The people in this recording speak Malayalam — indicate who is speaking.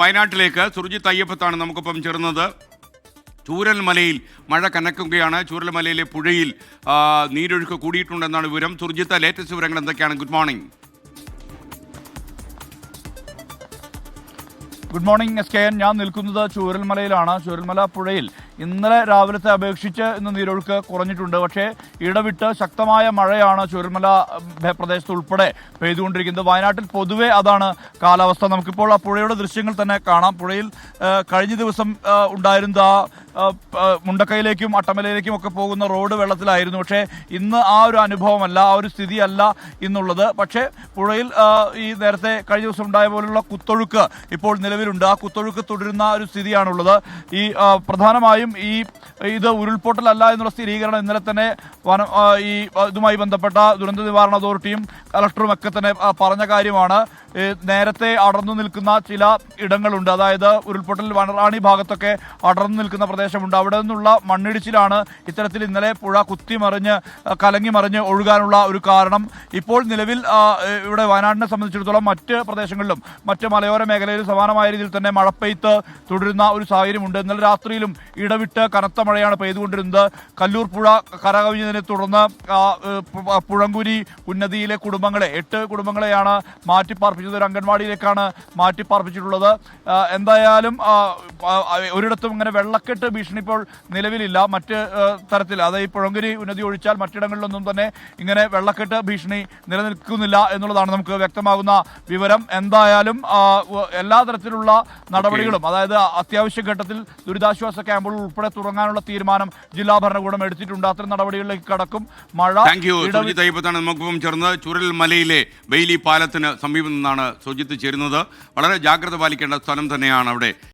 Speaker 1: വയനാട്ടിലേക്ക് സുർജിത്ത് അയ്യപ്പത്താണ് നമുക്കൊപ്പം ചേർന്നത്. ചൂരൽമലയിൽ മഴ കനക്കുകയാണ്. ചൂരൽമലയിലെ പുഴയിൽ നീരൊഴുക്ക് കൂടിയിട്ടുണ്ടെന്നാണ് വിവരം. സുർജിത്ത്, ലേറ്റസ്റ്റ് വിവരങ്ങൾ എന്തൊക്കെയാണ്? Good morning.
Speaker 2: Good morning SKN. ഞാൻ നിൽക്കുന്നത് ചൂരൽമലയിലാണ്. ചൂരൽമല പുഴയിൽ ഇന്നലെ രാവിലത്തെ അപേക്ഷിച്ച് ഇന്ന് നീരൊഴുക്ക് കുറഞ്ഞിട്ടുണ്ട്. പക്ഷേ ഇടവിട്ട് ശക്തമായ മഴയാണ് ചൂരൽമല പ്രദേശത്ത് ഉൾപ്പെടെ പെയ്തുകൊണ്ടിരിക്കുന്നത്. വയനാട്ടിൽ പൊതുവെ അതാണ് കാലാവസ്ഥ. നമുക്കിപ്പോൾ ആ പുഴയുടെ ദൃശ്യങ്ങൾ തന്നെ കാണാം. പുഴയിൽ കഴിഞ്ഞ ദിവസം ഉണ്ടായിരുന്ന മുണ്ടക്കയിലേക്കും അട്ടമലയിലേക്കും ഒക്കെ പോകുന്ന റോഡ് വെള്ളത്തിലായിരുന്നു. പക്ഷേ ഇന്ന് ആ ഒരു അനുഭവമല്ല, ആ ഒരു സ്ഥിതിയല്ല ഇന്നുള്ളത്. പക്ഷേ പുഴയിൽ ഈ നേരത്തെ കഴിഞ്ഞ ദിവസം ഉണ്ടായ പോലുള്ള കുത്തൊഴുക്ക് ഇപ്പോൾ നിലവിലുണ്ട്. ആ കുത്തൊഴുക്ക് തുടരുന്ന ഒരു സ്ഥിതിയാണുള്ളത്. ഈ പ്രധാനമായും ഇത് ഉരുൾപൊട്ടലല്ല എന്നുള്ള സ്ഥിരീകരണം ഇന്നലെ തന്നെ ഈ ഇതുമായി ബന്ധപ്പെട്ട ദുരന്ത നിവാരണ അതോറിറ്റിയും കളക്ടറും ഒക്കെ തന്നെ പറഞ്ഞ കാര്യമാണ്. നേരത്തെ അടർന്നു നിൽക്കുന്ന ചില ഇടങ്ങളുണ്ട്. അതായത് ഉരുൾപൊട്ടൽ വനറാണി ഭാഗത്തൊക്കെ അടർന്നു നിൽക്കുന്ന പ്രദേശമുണ്ട്. അവിടെ നിന്നുള്ള മണ്ണിടിച്ചിലാണ് ഇത്തരത്തിൽ ഇന്നലെ പുഴ കുത്തിമറിഞ്ഞ് കലങ്ങിമറിഞ്ഞ് ഒഴുകാനുള്ള ഒരു കാരണം. ഇപ്പോൾ നിലവിൽ ഇവിടെ വയനാടിനെ സംബന്ധിച്ചിടത്തോളം മറ്റ് പ്രദേശങ്ങളിലും മറ്റ് മലയോര മേഖലയിലും സമാനമായ രീതിയിൽ തന്നെ മഴപ്പെയ്ത്ത് തുടരുന്ന ഒരു സാഹചര്യമുണ്ട്. ഇന്നലെ രാത്രിയിലും ഇടവിട്ട് കനത്ത മഴയാണ് പെയ്തുകൊണ്ടിരുന്നത്. കല്ലൂർ പുഴ കരകവിഞ്ഞതിനെ തുടർന്ന് പുഴങ്കുരി ഉന്നതിയിലെ കുടുംബങ്ങളെ 8 കുടുംബങ്ങളെയാണ് മാറ്റിപ്പാർപ്പിച്ചത്. ഒരു അംഗൻവാടിയിലേക്കാണ് മാറ്റിപ്പാർപ്പിച്ചിട്ടുള്ളത്. എന്തായാലും ഒരിടത്തും ഇങ്ങനെ വെള്ളക്കെട്ട് ഭീഷണി ഇപ്പോൾ നിലവിലില്ല. മറ്റ് തരത്തിൽ അതായത് ഈ പുഴങ്കുരി ഉന്നതി ഒഴിച്ചാൽ മറ്റിടങ്ങളിലൊന്നും തന്നെ ഇങ്ങനെ വെള്ളക്കെട്ട് ഭീഷണി നിലനിൽക്കുന്നില്ല എന്നുള്ളതാണ് നമുക്ക് വ്യക്തമാകുന്ന വിവരം. എന്തായാലും എല്ലാ തരത്തിലുള്ള നടപടികളും, അതായത് അത്യാവശ്യ ഘട്ടത്തിൽ ദുരിതാശ്വാസ ക്യാമ്പുകൾ ഉൾപ്പെടെ തുടങ്ങാനുള്ള തീരുമാനം ജില്ലാ ഭരണകൂടം എടുത്തിട്ടുണ്ട്. അത്തരം നടപടികളിലേക്ക് കടക്കും. മഴ
Speaker 1: നമുക്കൊപ്പം ചേർന്ന് ചൂരൽമലയിലെ ബെയിലി പാലത്തിന് സമീപം നിന്നാണ് സുജിത്ത് ചേരുന്നത്. വളരെ ജാഗ്രത പാലിക്കേണ്ട സ്ഥലം തന്നെയാണ് അവിടെ.